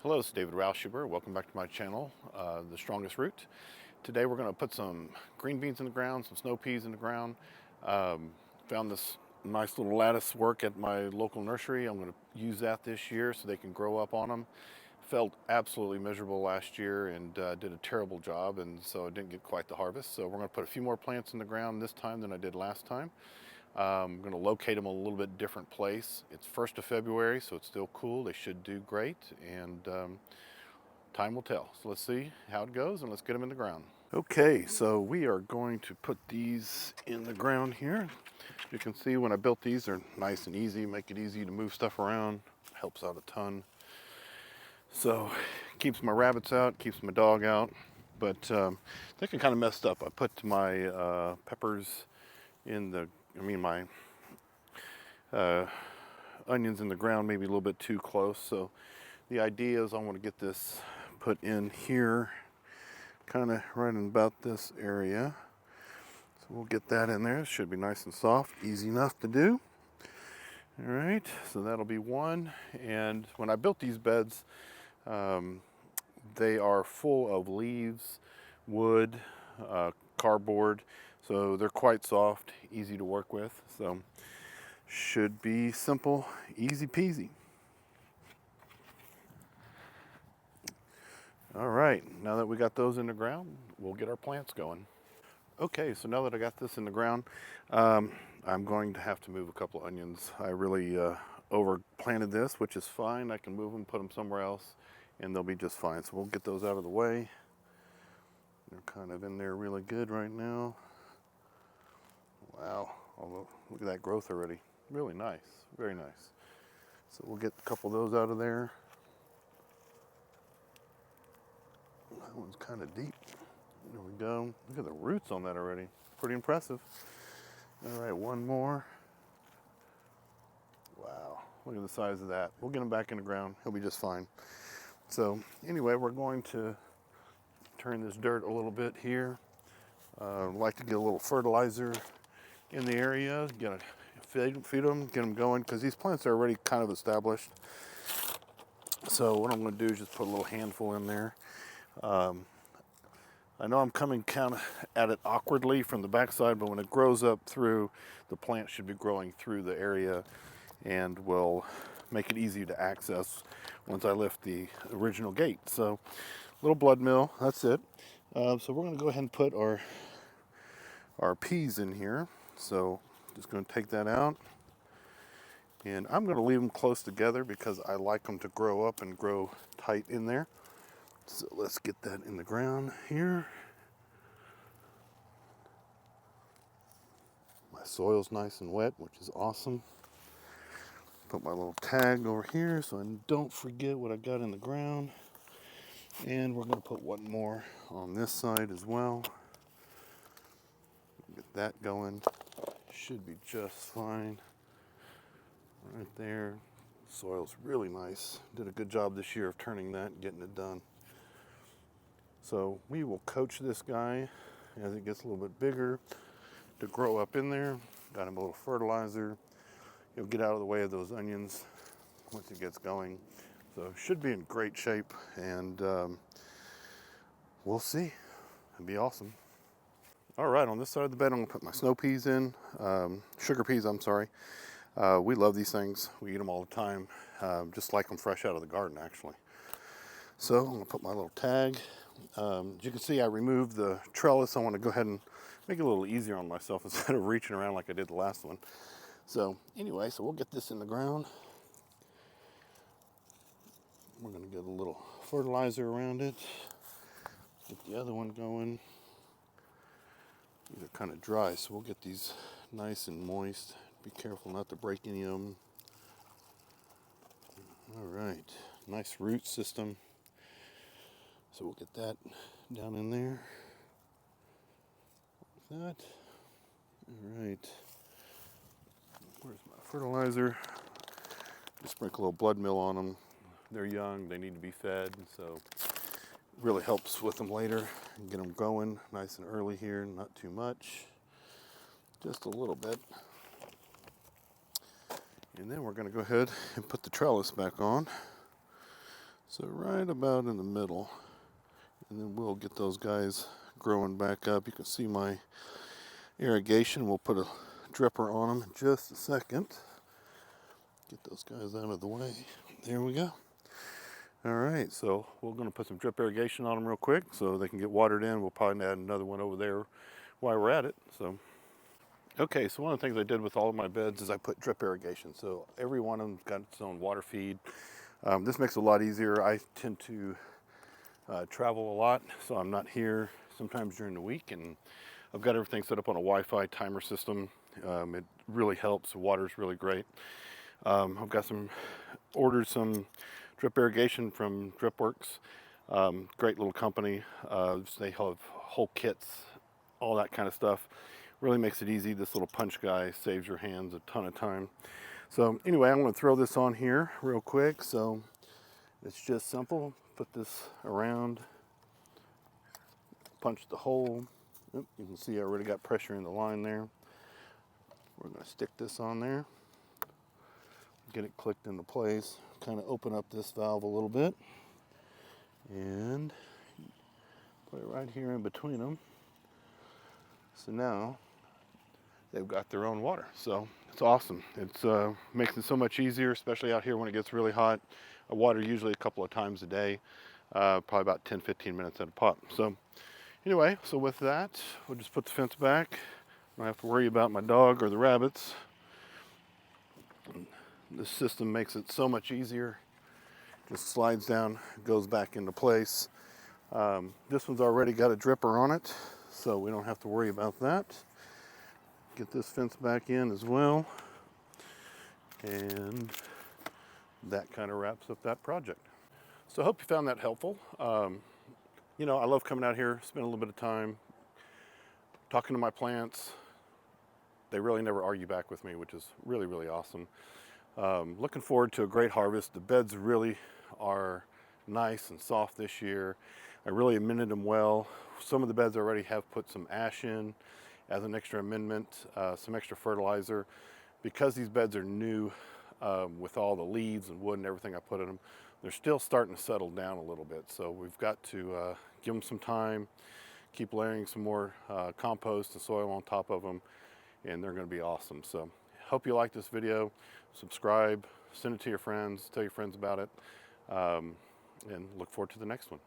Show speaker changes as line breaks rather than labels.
Hello, it's David Rauschuber. Welcome back to my channel, The Strongest Root. Today we're going to put some green beans in the ground, some snow peas in the ground. Found this nice little lattice work at my local nursery. I'm going to use that this year so they can grow up on them. Felt absolutely miserable last year and did a terrible job, and so I didn't get quite the harvest. So we're going to put a few more plants in the ground this time than I did last time. I'm going to locate them a little bit different place. It's 1st of February, so it's still cool. They should do great, and time will tell. So let's see how it goes, and let's get them in the ground. Okay, so we are going to put these in the ground here. You can see when I built these, they're nice and easy, make it easy to move stuff around. Helps out a ton. So keeps my rabbits out, keeps my dog out, but they can kind of messed up. I put my peppers in the, my onions in the ground maybe a little bit too close. So the idea is I want to get this put in here, kind of right in about this area. So we'll get that in there. It should be nice and soft, easy enough to do. All right, so that'll be one. And when I built these beds, they are full of leaves, wood, cardboard, so they're quite soft, easy to work with. So should be simple, easy peasy. All right, now that we got those in the ground, we'll get our plants going. Okay, so now that I got this in the ground, I'm going to have to move a couple onions. I really overplanted this, which is fine. I can move them, put them somewhere else, and they'll be just fine. So we'll get those out of the way. They're kind of in there really good right now. Wow, look at that growth already. Really nice, very nice. So we'll get a couple of those out of there. That one's kind of deep. There we go. Look at the roots on that already. Pretty impressive. All right, one more. Wow, look at the size of that. We'll get him back in the ground. He'll be just fine. So anyway, we're going to turn this dirt a little bit here. Like to get a little fertilizer in the area. Feed them, get them going, because these plants are already kind of established. So what I'm going to do is just put a little handful in there. I know I'm coming kind of at it awkwardly from the backside, but when it grows up through, the plant should be growing through the area and will make it easy to access once I lift the original gate. So a little blood meal, that's it. So we're going to go ahead and put our peas in here. So just going to take that out. And I'm going to leave them close together because I like them to grow up and grow tight in there. So let's get that in the ground here. My soil's nice and wet, which is awesome. Put my little tag over here so I don't forget what I got in the ground. And we're going to put one more on this side as well. Get that going. Should be just fine. Right there. Soil's really nice. Did a good job this year of turning that and getting it done. So we will coach this guy as it gets a little bit bigger to grow up in there. Got him a little fertilizer. He'll get out of the way of those onions once he gets going. So should be in great shape, and we'll see. It'll be awesome. All right, on this side of the bed, I'm gonna put my snow peas in, sugar peas, I'm sorry. We love these things. We eat them all the time, just like them fresh out of the garden, actually. So I'm gonna put my little tag. As you can see, I removed the trellis. I want to go ahead and make it a little easier on myself instead of reaching around like I did the last one. So anyway, so we'll get this in the ground. We're gonna get a little fertilizer around it. Get the other one going. These are kind of dry, so we'll get these nice and moist. Be careful not to break any of them. All right, nice root system. So we'll get that down in there. Like that. All right. Where's my fertilizer? Just sprinkle a little blood meal on them. They're young, they need to be fed, so it really helps with them later. And get them going nice and early here, not too much. Just a little bit. And then we're going to go ahead and put the trellis back on. So right about in the middle, and then we'll get those guys growing back up. You can see my irrigation. We'll put a dripper on them in just a second. Get those guys out of the way. There we go. All right, so we're going to put some drip irrigation on them real quick so they can get watered in. We'll probably add another one over there while we're at it. So, okay, so one of the things I did with all of my beds is I put drip irrigation. So every one of them's got its own water feed. This makes it a lot easier. I tend to travel a lot, so I'm not here sometimes during the week, and I've got everything set up on a Wi-Fi timer system. It really helps. The water's really great. I've got ordered some drip irrigation from DripWorks. Great little company. They have whole kits, all that kind of stuff. Really makes it easy. This little punch guy saves your hands a ton of time. So anyway, I'm going to throw this on here real quick. So it's just simple. Put this around, punch the hole. Oop, you can see I already got pressure in the line there. We're going to stick this on there. Get it clicked into place, kind of open up this valve a little bit, and put it right here in between them. So now they've got their own water. So it's awesome. It's makes it so much easier, especially out here when it gets really hot. I water usually a couple of times a day, probably about 10-15 minutes at a pop. So anyway, so with that, we'll just put the fence back. I don't have to worry about my dog or the rabbits. This system makes it so much easier. Just slides down, goes back into place. This one's already got a dripper on it, so we don't have to worry about that. Get this fence back in as well. And that kind of wraps up that project. So I hope you found that helpful. You know, I love coming out here, spend a little bit of time talking to my plants. They really never argue back with me, which is really, really awesome. Looking forward to a great harvest. The beds really are nice and soft this year. I really amended them well. Some of the beds already have put some ash in as an extra amendment, some extra fertilizer. Because these beds are new, with all the leaves and wood and everything I put in them, they're still starting to settle down a little bit. So we've got to give them some time, keep layering some more compost and soil on top of them, and they're going to be awesome. So hope you like this video. Subscribe, send it to your friends, tell your friends about it, and look forward to the next one.